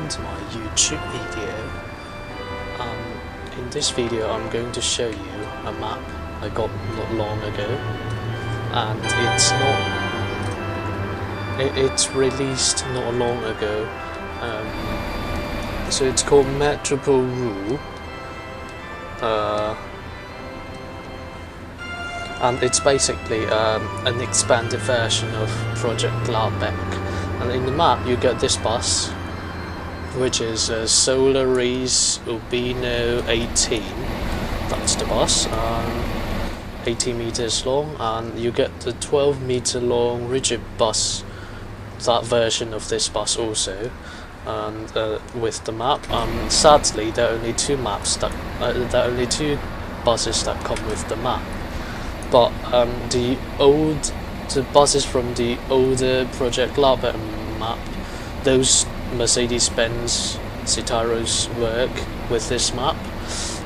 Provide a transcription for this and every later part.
to my YouTube video. In this video I'm going to show you a map I got not long ago, and it's released not long ago. So it's called Metropole Ruhr, and it's basically an expanded version of Project Gladbeck. And in the map you get this bus, which is Solaris Urbino 18. That's the bus, 18 meters long, and you get the 12-meter long rigid bus, that version of this bus also, and with the map. Sadly, there are only two buses that come with the map, but the buses from the older Project Gladbeck map, those Mercedes-Benz Citaros work with this map,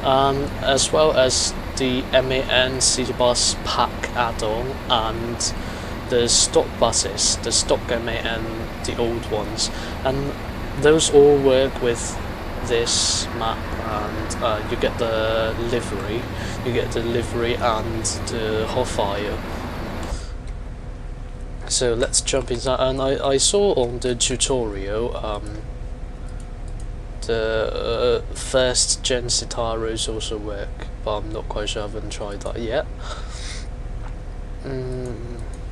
as well as the MAN City Bus Pack add-on and the stock buses, the stock MAN, the old ones, and those all work with this map. And you get the livery, and the hot fire. So let's jump inside. And I saw on the tutorial the first gen Citaros also work, but I'm not quite sure, I haven't tried that yet.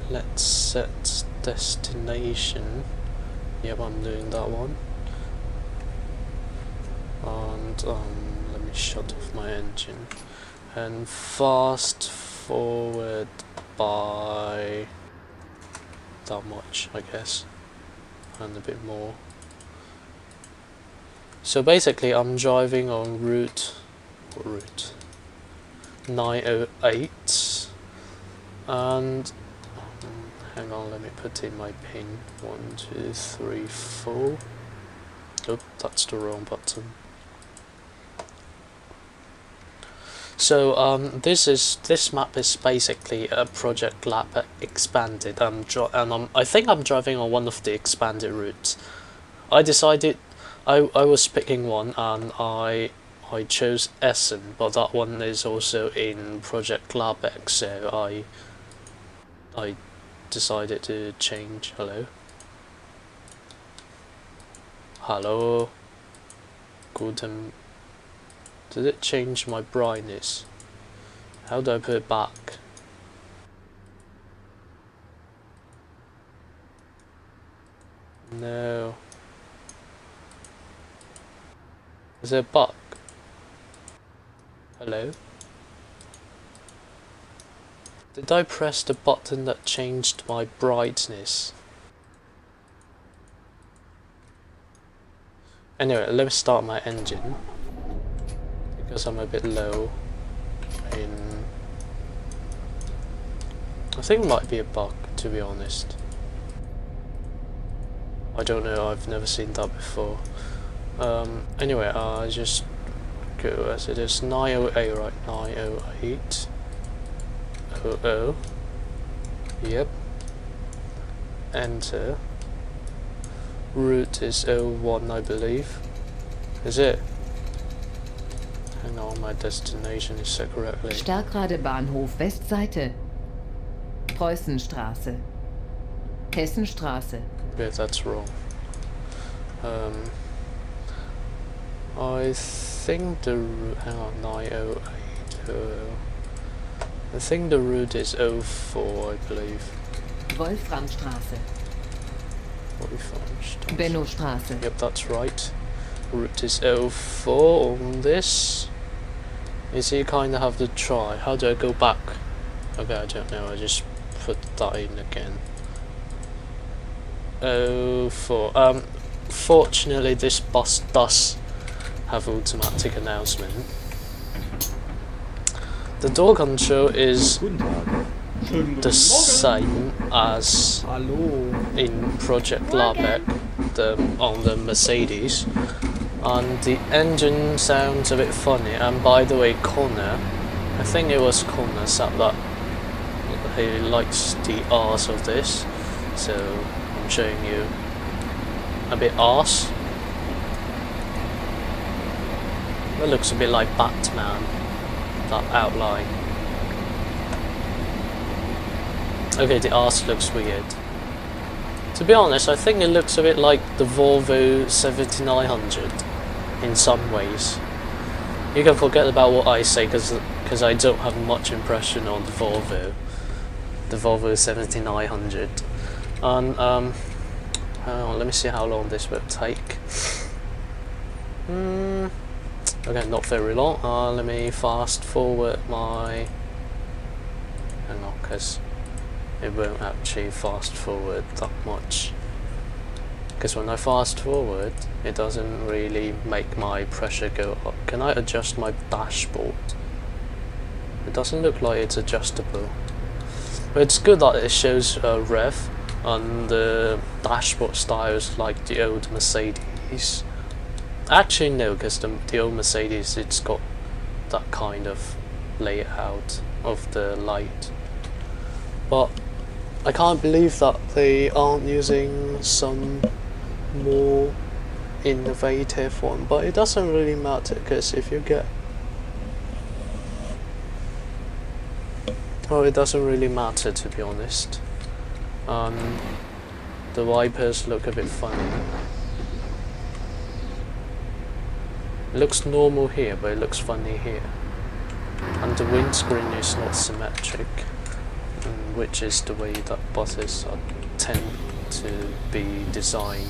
Let's set destination. Yep, I'm doing that one. And let me shut off my engine and fast forward by that much, I guess, and a bit more. So basically I'm driving on route 908, and hang on, let me put in my pin. 1, 2, 3, 4. Oh, that's the wrong button. So this map is basically a Project Gladbeck expanded. I think I'm driving on one of the expanded routes. I decided I was picking one, and I chose Essen, but that one is also in Project Gladbeck, so I decided to change. Hello. Guten. Did it change my brightness? How do I put it back? No. Is there a bug? Hello? Did I press the button that changed my brightness? Anyway, let me start my engine, because I'm a bit low in... I think it might be a bug, to be honest. I don't know, I've never seen that before. Anyway, I just go as it is. 908, right? 908. 00. Yep. Enter. Route is 01, I believe. Is it? Hang on, my destination is set correctly. Starkrade Bahnhof Westseite. Preußenstraße. Hessenstraße. Yeah, that's wrong. I think the route, hang on, 908. I think the route is 04, I believe. Wolframstraße. Wolframstraße. Bennostraße. Yep, that's right. Route is 04 on this. You see, you kind of have to try. How do I go back? Okay, I don't know, I just put that in again. 04. Fortunately this bus does have automatic announcement. The door control is the same as in Project Gladbeck, on the Mercedes, and the engine sounds a bit funny. And by the way, Connor, I think it was Connor, said that he likes the arse of this, so I'm showing you a bit arse. That looks a bit like Batman, that outline. Okay, the arse looks weird. To be honest, I think it looks a bit like the Volvo 7900 in some ways. You can forget about what I say because I don't have much impression on the Volvo 7900. And hang on, let me see how long this will take. Okay, not very long. Let me fast forward my... hang on, because it won't actually fast forward that much. Because when I fast forward, it doesn't really make my pressure go up. Can I adjust my dashboard? It doesn't look like it's adjustable. But it's good that it shows rev on the dashboard styles like the old Mercedes. Actually no, because the old Mercedes, it's got that kind of layout of the light. But I can't believe that they aren't using some more innovative one, but it doesn't really matter, because if you get... well, it doesn't really matter, to be honest. The wipers look a bit funny. It looks normal here, but it looks funny here. And the windscreen is not symmetric, which is the way that buses tend to be designed.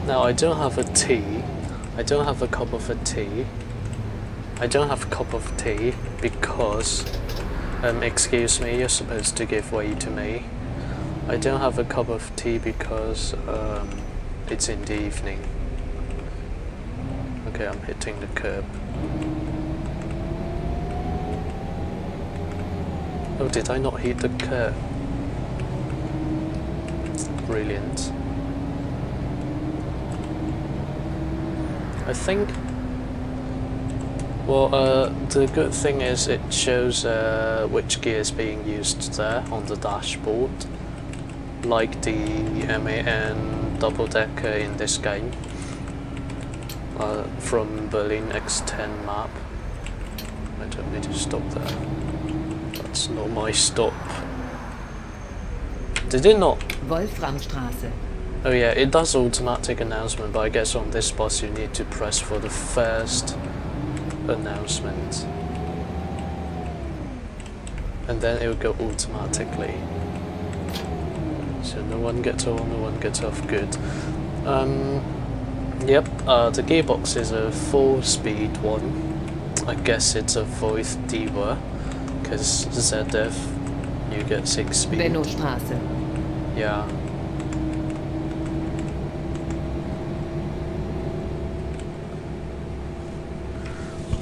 Now I don't have a tea, I don't have a cup of tea, I don't have a cup of tea because, excuse me, you're supposed to give way to me. I don't have a cup of tea because it's in the evening. Okay, I'm hitting the curb. Oh, did I not hit the curb? Brilliant. I think, well, the good thing is it shows which gear is being used there on the dashboard, like the MAN double-decker in this game, from Berlin X10 map. I don't need to stop there. That's not my stop. Did it not? Wolframstraße. Oh yeah, it does automatic announcement, but I guess on this bus you need to press for the first announcement. And then it will go automatically. So no one gets on, no one gets off, good. Yep, the gearbox is a 4-speed one. I guess it's a Voith Diva, because ZF, you get 6-speed. Bennostraße. Yeah.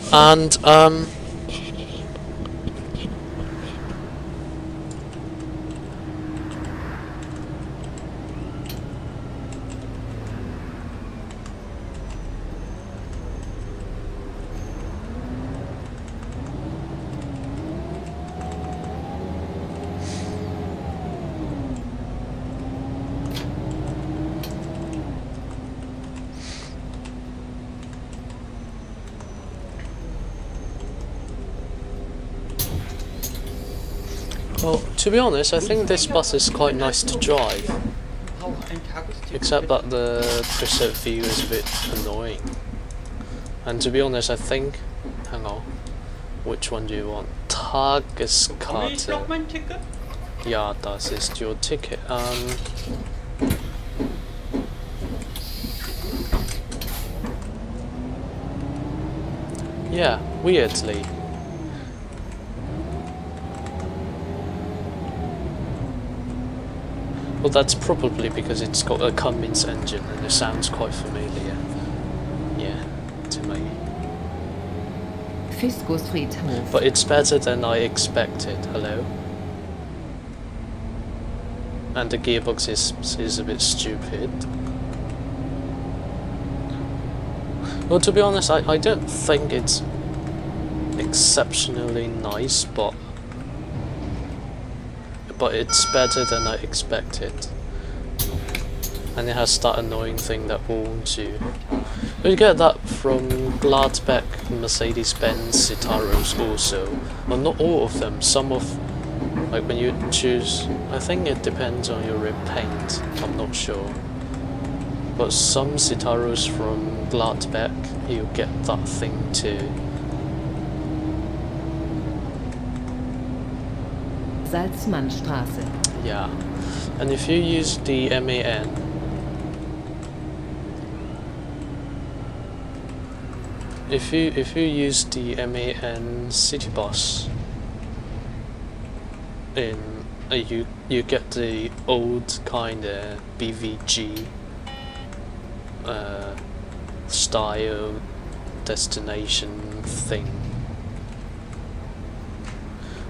And well, to be honest, I think this bus is quite nice to drive. Except that the preset view is a bit annoying. And to be honest, I think... hang on. Which one do you want? Tageskarte. Ja, das ist your ticket. Yeah, weirdly. Well, that's probably because it's got a Cummins engine and it sounds quite familiar. Yeah, to me. Fiskusfriedhof. But it's better than I expected, hello? And the gearbox is a bit stupid. Well, to be honest, I don't think it's exceptionally nice, but it's better than I expected. And it has that annoying thing that warns you. You get that from Gladbeck, Mercedes-Benz, Citaros also. Well, not all of them. Some of, like when you choose, I think it depends on your repaint, I'm not sure. But some Citaros from Gladbeck, you get that thing too. Salzmannstraße. Yeah. And if you use the MAN, if you use the MAN city bus, in you get the old kinda BVG style destination thing.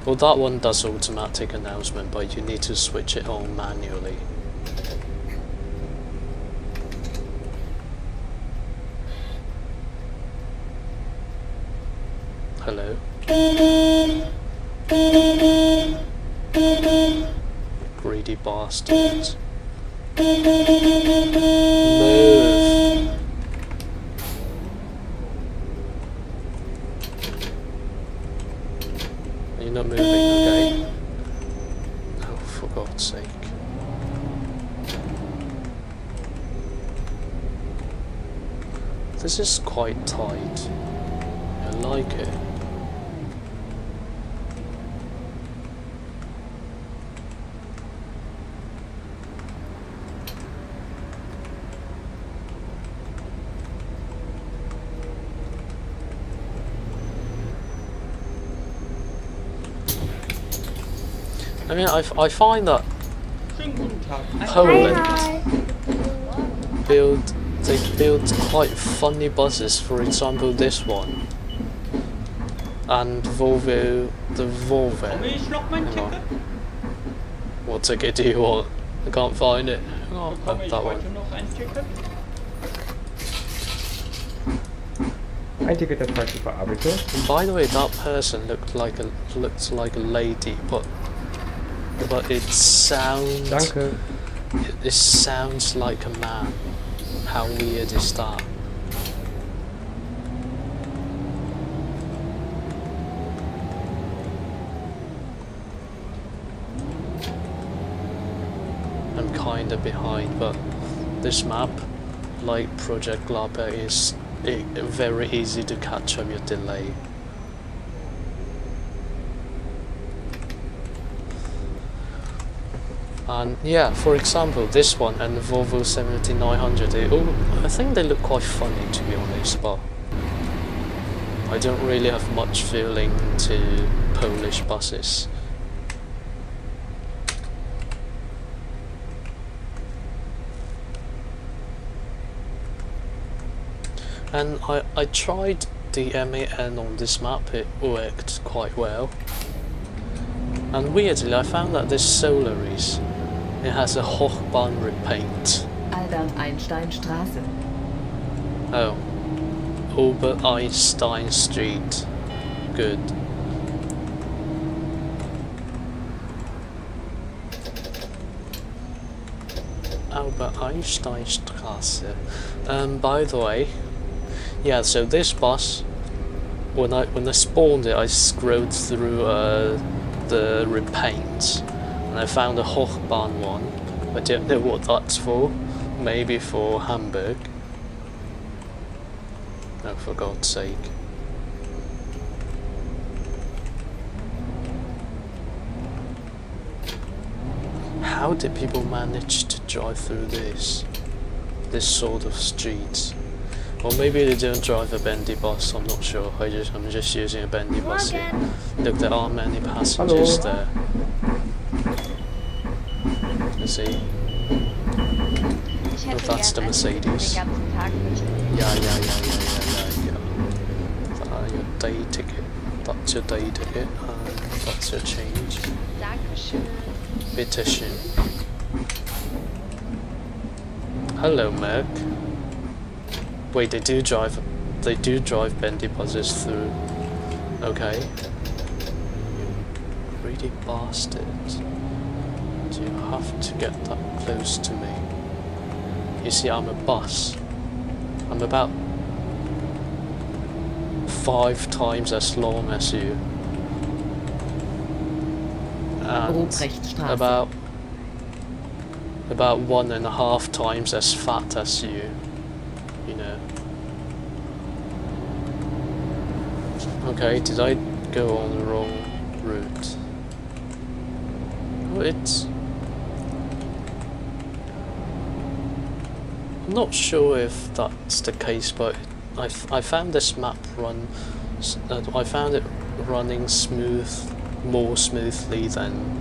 Well, that one does automatic announcement, but you need to switch it on manually. Hello? Greedy bastards. Move! You're not moving, okay? Oh, for God's sake. This is quite tight. I like it. I mean, I find that Poland they build quite funny buses. For example, this one, and Volvo, the Volvo. Hang on. What ticket do you want? I can't find it. Oh, that one. Ein Ticket der falschen Verarbeitung. And by the way, that person looked like a lady, but it sounds. Danke. It sounds like a man. How weird is that? I'm kinda behind, but this map, like Project Glabber, is very easy to catch up your delay. And yeah, for example, this one and the Volvo 7900, I think they look quite funny, to be honest, but I don't really have much feeling to Polish buses. And I tried the MAN on this map, it worked quite well. And weirdly, I found that this Solaris, it has a Hochbahn repaint. Albert-Einstein-Straße. Oh. Albert Einstein Street. Good. Albert Einstein Straße. By the way, yeah, so this bus, when I spawned it, I scrolled through the repaints, and I found a Hochbahn one. I don't know what that's for. Maybe for Hamburg. Oh, for God's sake. How did people manage to drive through this sort of streets? Or maybe they don't drive a bendy bus, I'm not sure. I'm just using a bendy bus here. Look, there are many passengers there. You see? Oh, that's the Mercedes. Yeah. Your day ticket. That's your day ticket, and that's your change. Bitteschön. Hello, Merc. Wait, they do drive they do drive bendy buses through. Okay. You greedy bastard. Do you have to get that close to me? You see, I'm a bus. I'm about 5 times as long as you. And Ruhrgebiet. about 1.5 times as fat as you. You know. Okay, did I go on the wrong route? Oh, I'm not sure if that's the case, but I found this map I found it running more smoothly than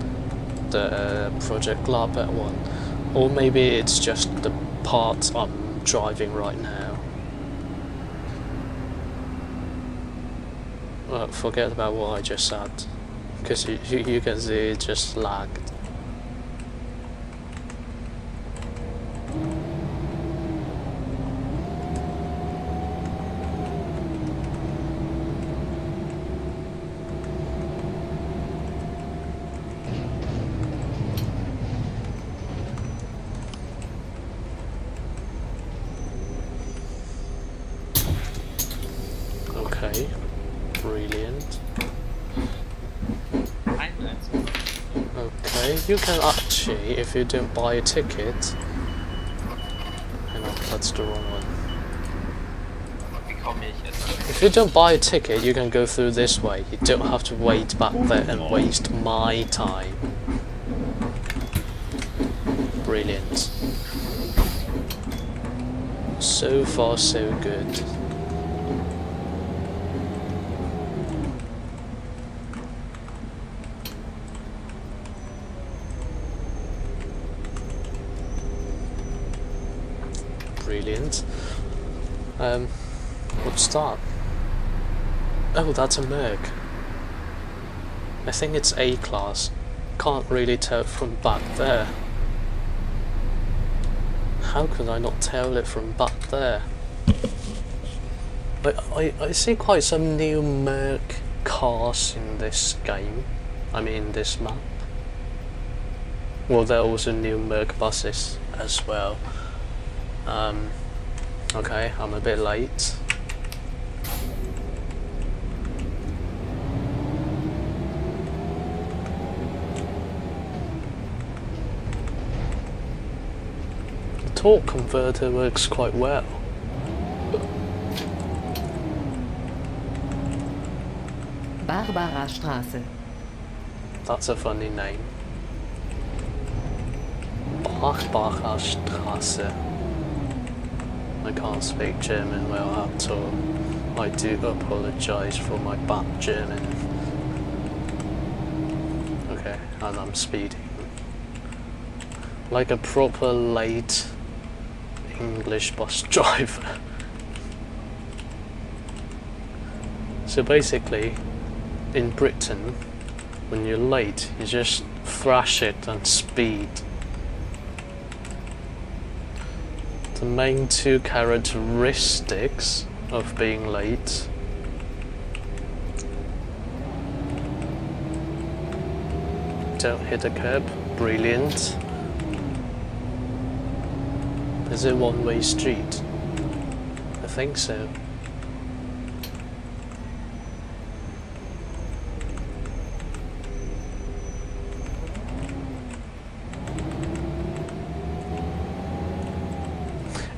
the Project Glabet one. Or maybe it's just the part I'm driving right now. Well, forget about what I just said, because you can see it just lagged. Okay, brilliant. Okay, you can actually, if you don't buy a ticket... Hang on, that's the wrong one. If you don't buy a ticket, you can go through this way. You don't have to wait back there and waste my time. Brilliant. So far, so good. Brilliant. What's that? Oh, that's a Merc. I think it's A-class. Can't really tell from back there. How could I not tell it from back there? I see quite some new Merc cars in this game. I mean, this map. Well, there are also new Merc buses as well. Okay, I'm a bit late. The torque converter works quite well. Barbarastraße. That's a funny name. Buschhauserstraße. I can't speak German well at all. I do apologise for my bad German. Okay, and I'm speeding. Like a proper late English bus driver. So basically, in Britain, when you're late, you just thrash it and speed. The main 2 characteristics of being late. Don't hit a curb. Brilliant. Is it a one-way street? I think so.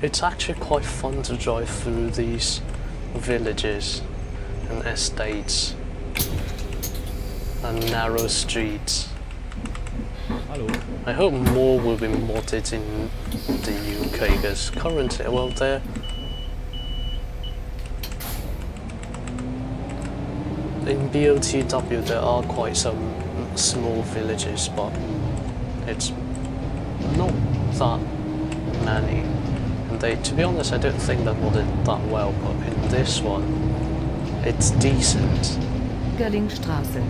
It's actually quite fun to drive through these villages and estates and narrow streets. Hello. I hope more will be modded in the UK, because currently, well, in BOTW there are quite some small villages, but it's not that many. And to be honest, I don't think they're modded that well, but in this one, it's decent. Göllingstraße.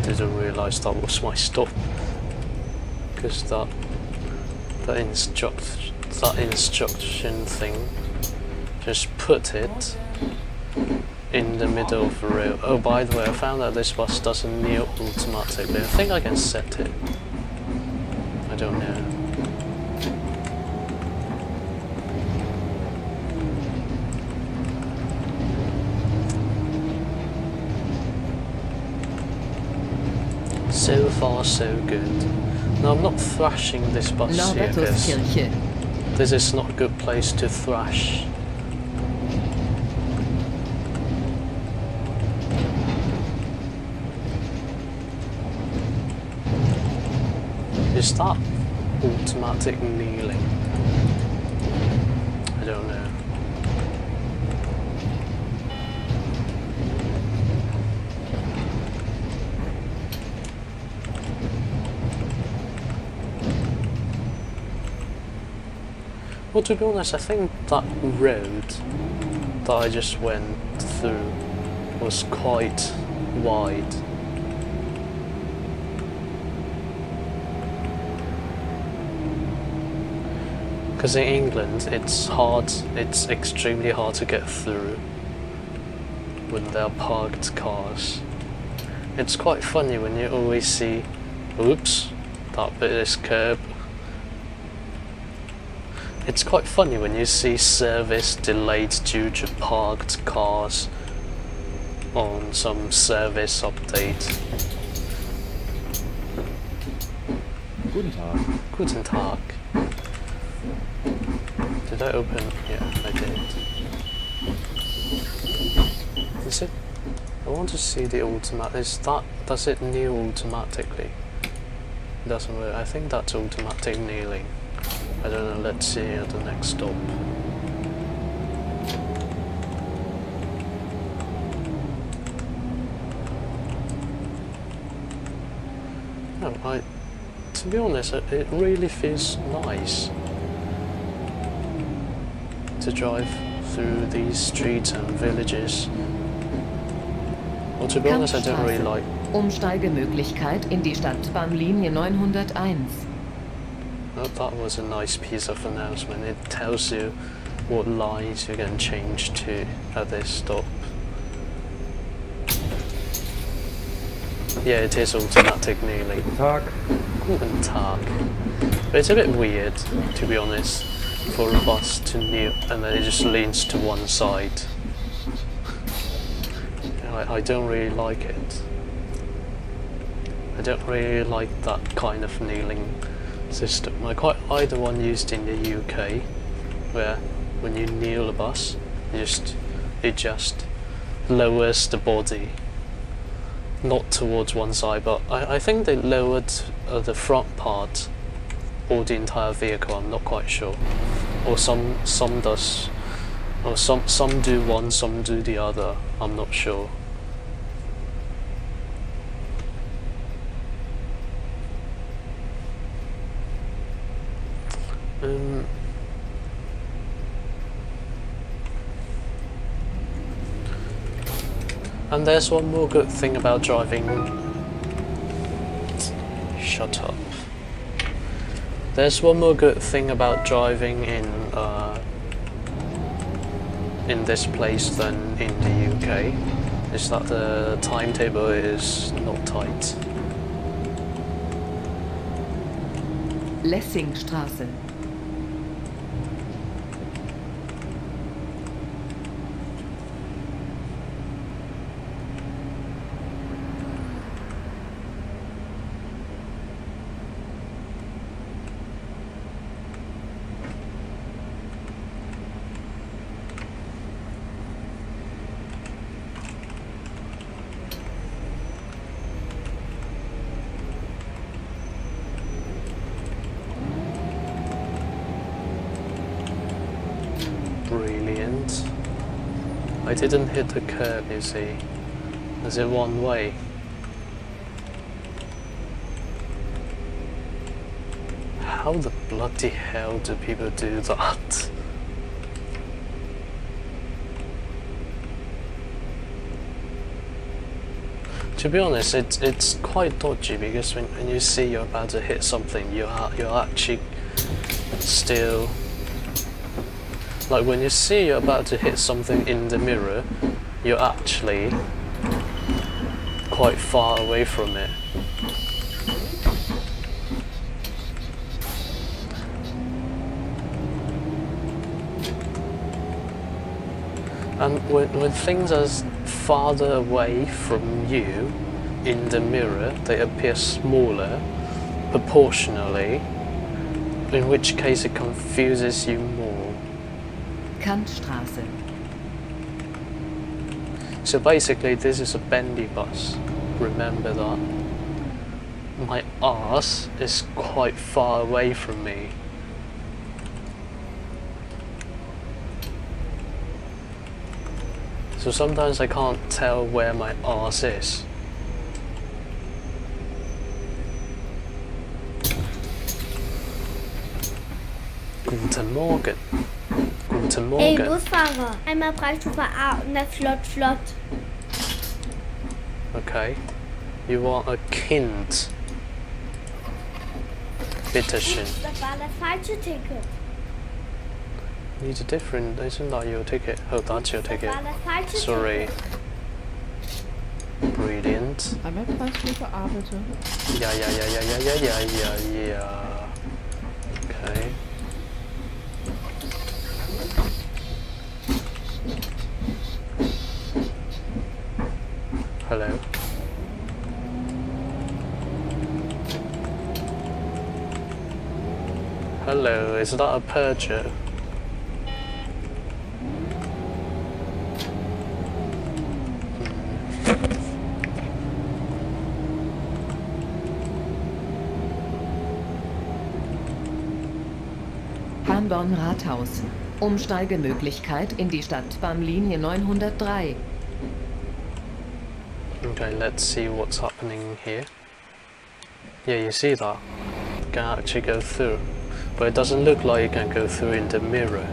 didn't realise that was my stop, because that instruction thing just put it in the middle of the road. Oh, by the way, I found out this bus doesn't kneel automatically. I think I can set it. I don't know. So far, so good. No, I'm not thrashing this bus here because this is not a good place to thrash. Is that automatic kneeling? I don't know. Well, to be honest, I think that road that I just went through was quite wide. Because in England, it's extremely hard to get through when there are parked cars. It's quite funny when you always see, oops, that bit is curb. It's quite funny when you see service delayed due to parked cars on some service update. Guten Tag. Guten Tag. Did I open? Yeah, I did. Is it? I want to see the automatic. Does it kneel automatically? It doesn't work. I think that's automatic kneeling. I don't know, let's see at the next stop. No, to be honest, it really feels nice to drive through these streets and villages. Well, to be honest, I don't really like... Umsteigemöglichkeit in die Stadtbahnlinie 901. Oh, that was a nice piece of announcement. It tells you what lines you can change to at this stop. Yeah, it is automatic kneeling. Guten Tag. Guten Tag. But it's a bit weird, to be honest, for a bus to kneel and then it just leans to one side. I don't really like it. I don't really like that kind of kneeling system. I quite like the one used in the UK, where when you kneel a bus, it just lowers the body, not towards one side, but I think they lowered the front part or the entire vehicle. I'm not quite sure, or some does, or some do one, some do the other. I'm not sure. And there's one more good thing about driving. Shut up. There's one more good thing about driving in this place than in the UK, is that the timetable is not tight. Lessingstraße. Brilliant. I didn't hit the curb, you see. Is it one way? How the bloody hell do people do that? To be honest, it's quite dodgy because when you see you're about to hit something, you're actually still, like when you see you're about to hit something in the mirror, you're actually quite far away from it. And when things are farther away from you in the mirror, they appear smaller proportionally, in which case it confuses you more. Kantstraße. So basically this is a bendy bus, remember that. My arse is quite far away from me. So sometimes I can't tell where my arse is. Guten Morgen. Guten Ey, Morgen. Busfahrer, einmal Preisstufe A und das flott. Okay. You are a Kind. Bitteschön. Das war das falsche Ticket. Need a different, isn't that your ticket? Oh, that's your Das ticket. war das falsche Sorry. Ticket. Brilliant. Einmal Preisstufe A bitte. Ja. Okay. Hello. Hello, is that a Peugeot? Harnborn-Rathaus. Umsteigemöglichkeit in die Stadtbahnlinie 903. Okay, let's see what's happening here. Yeah, you see that? You can actually go through. But it doesn't look like you can go through in the mirror.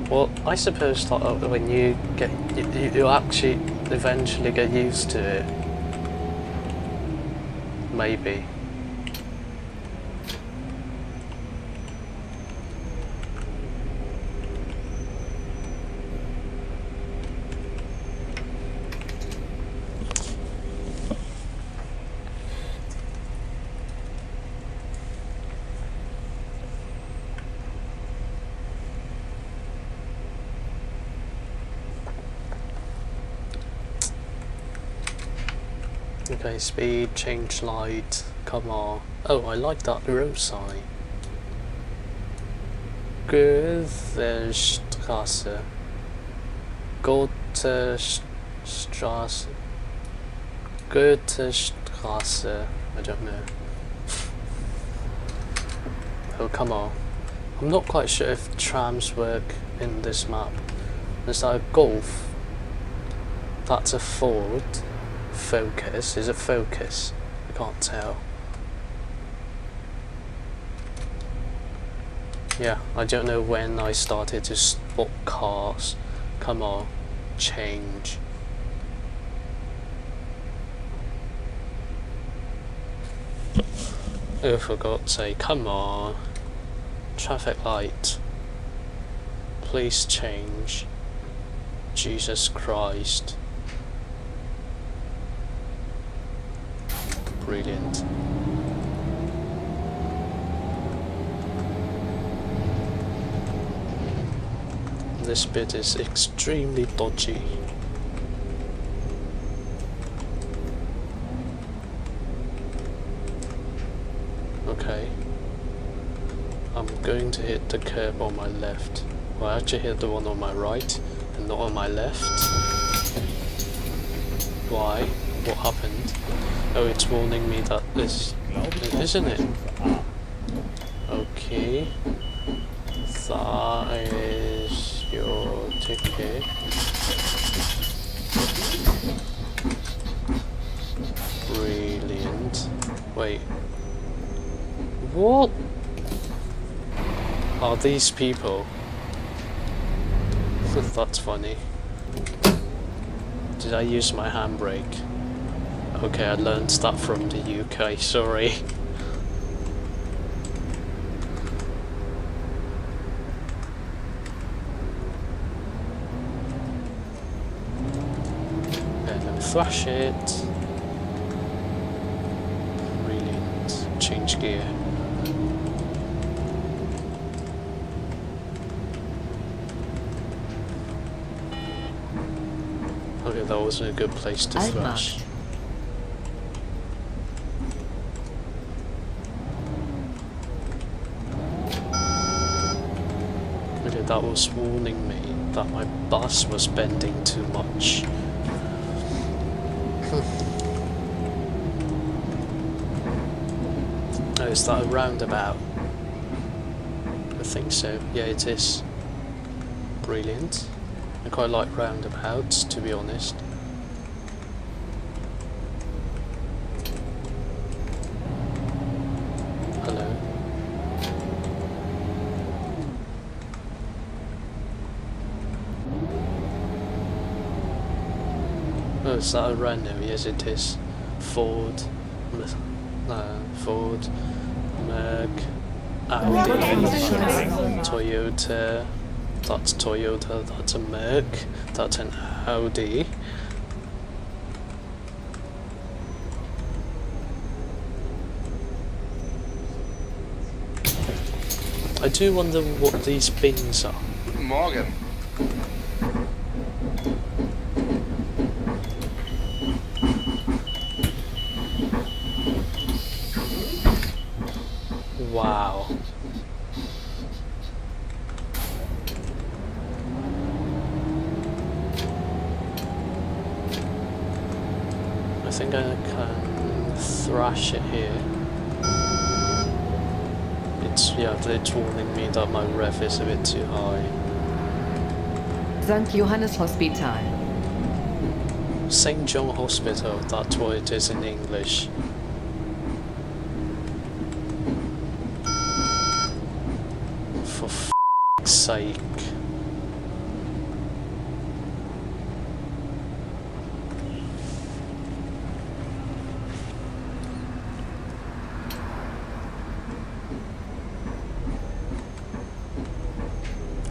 Well, I suppose that when you get, you actually eventually get used to it. Maybe. Okay, speed, change light, come on. Oh, I like that road sign. Goethestraße. Goethestraße. Goethestraße. I don't know. Oh, come on. I'm not quite sure if trams work in this map. Is that a Golf? That's a Ford. Focus. Is it Focus? I can't tell. Yeah, I don't know when I started to spot cars. Come on, change. Oh, for God's sake, come on. Traffic light. Please change. Jesus Christ. Brilliant. This bit is extremely dodgy. Okay. I'm going to hit the curb on my left. Well, I actually hit the one on my right and not on my left. Why? What happened? Oh, it's warning me that this, isn't it? Okay, that is your ticket. Brilliant. Wait, what are these people? That's funny. Did I use my handbrake? Okay, I learned that from the UK, sorry. Okay, let me thrash it. Brilliant. Change gear. Okay, that wasn't a good place to thrash. Okay, that was warning me that my bus was bending too much. Oh, is that a roundabout? I think so. Yeah, it is. Brilliant. I quite like roundabouts, to be honest. Hello. Oh, is that a Renault? Yes, it is. Ford. Ford. Merc. Audi. Toyota. That's Toyota, that's a Merc, that's an Audi. I do wonder what these bins are. Guten Morgen. Wow. I think I can thrash it here. It's warning me that my rev is a bit too high. St. Johannes Hospital. St. John Hospital, that's what it is in English. For f***'s sake.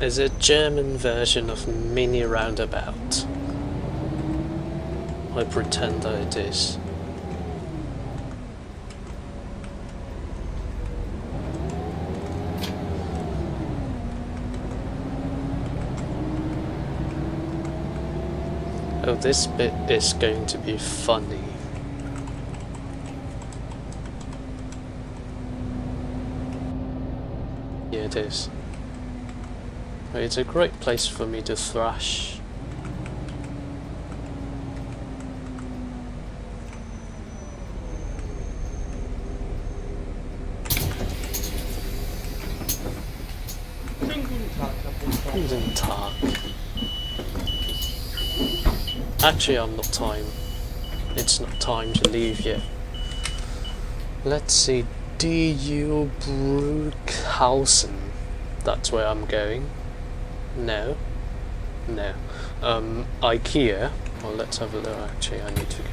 Is a German version of mini roundabout. I pretend that it is. Oh, this bit is going to be funny. Yeah, it is. It's a great place for me to thrash. Guten Tag. Actually, I'm not time. It's not time to leave yet. Let's see. DU Bruckhausen. That's where I'm going. No. IKEA. Well, let's have a look. Actually, I need to go.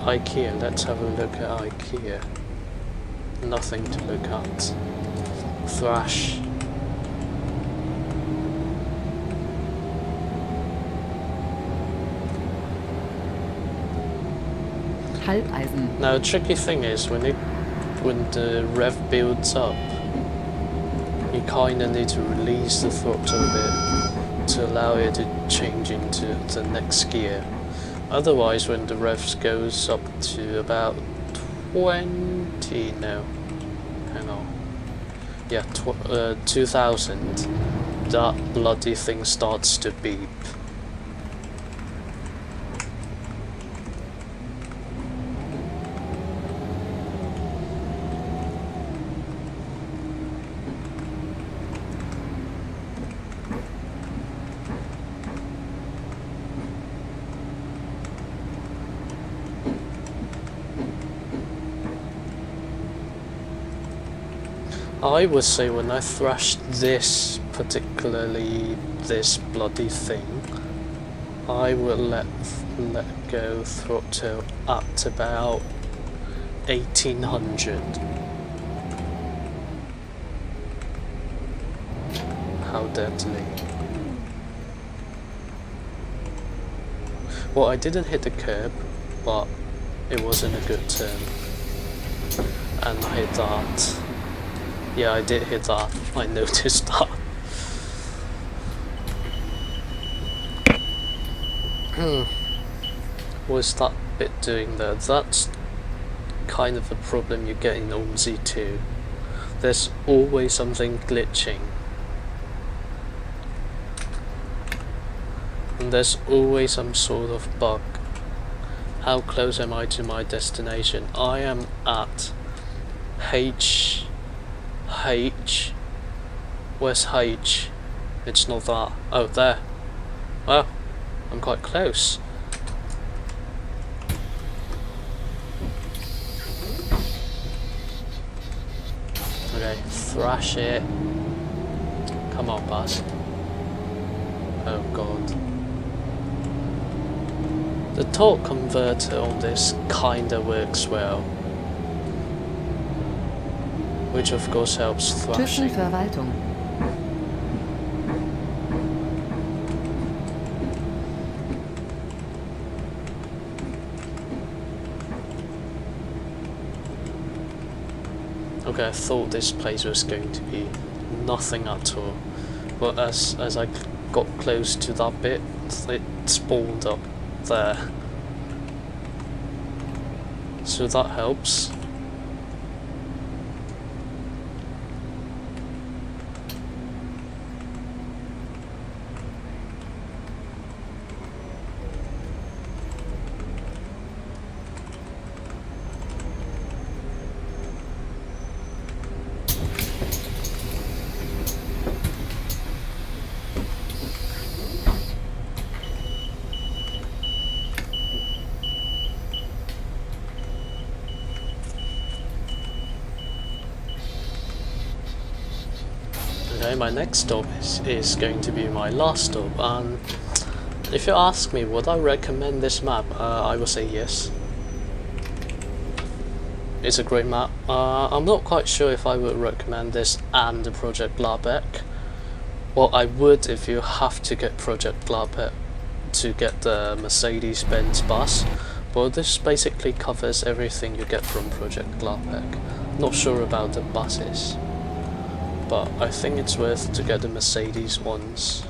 IKEA. Let's have a look at IKEA. Nothing to look at. Thrash. Halbeisen. Now, the tricky thing is when the rev builds up, you kind of need to release the throttle a bit to allow it to change into the next gear. Otherwise, when the rev goes up to about 20, no, hang on, yeah, 2000, that bloody thing starts to beep. I would say when I thrashed this, particularly this bloody thing, I will let go throttle at about 1800. How deadly. Well, I didn't hit the curb, but it wasn't a good turn. And I hit that. Yeah, I did hit that. I noticed that. What's that bit doing there? That's kind of a problem you get in OMSI too. There's always something glitching. And there's always some sort of bug. How close am I to my destination? I am at H. Where's H? It's not that. Oh, there. Well, I'm quite close. Okay, thrash it. Come on, bus. Oh god. The torque converter on this kinda works well, which of course helps thrashing. Verwaltung. Okay, I thought this place was going to be nothing at all, but as I got close to that bit, it spawned up there. So that helps. Okay, my next stop is going to be my last stop, and if you ask me would I recommend this map, I will say yes. It's a great map. I'm not quite sure if I would recommend this and the Project Gladbeck. Well, I would if you have to get Project Gladbeck to get the Mercedes-Benz bus, but this basically covers everything you get from Project Gladbeck. Not sure about the buses, but I think it's worth to get the Mercedes ones.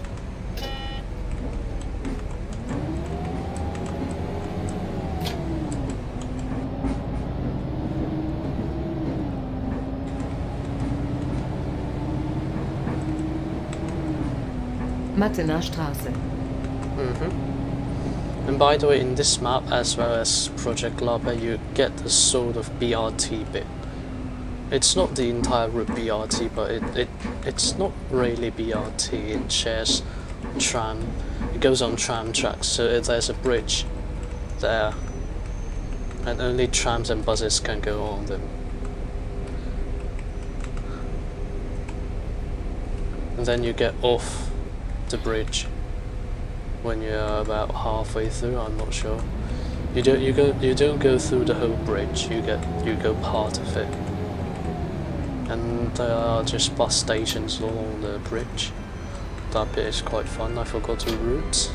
Matenastraße. And by the way, in this map as well as Project Lava, you get the sort of BRT bit. It's not the entire route BRT, but it's not really BRT. It shares tram. It goes on tram tracks, so there's a bridge there, and only trams and buses can go on them. And then you get off the bridge when you're about halfway through. I'm not sure. You don't go through the whole bridge. You go part of it. And there are just bus stations along the bridge. That bit is quite fun. I forgot the route.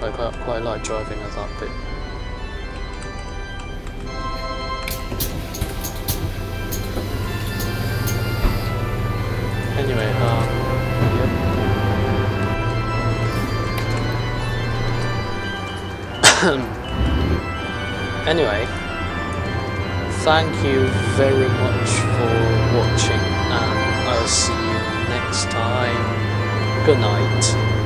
I quite like driving at that bit. Anyway, yep. Anyway, thank you very much for watching, and I'll see you next time. Good night.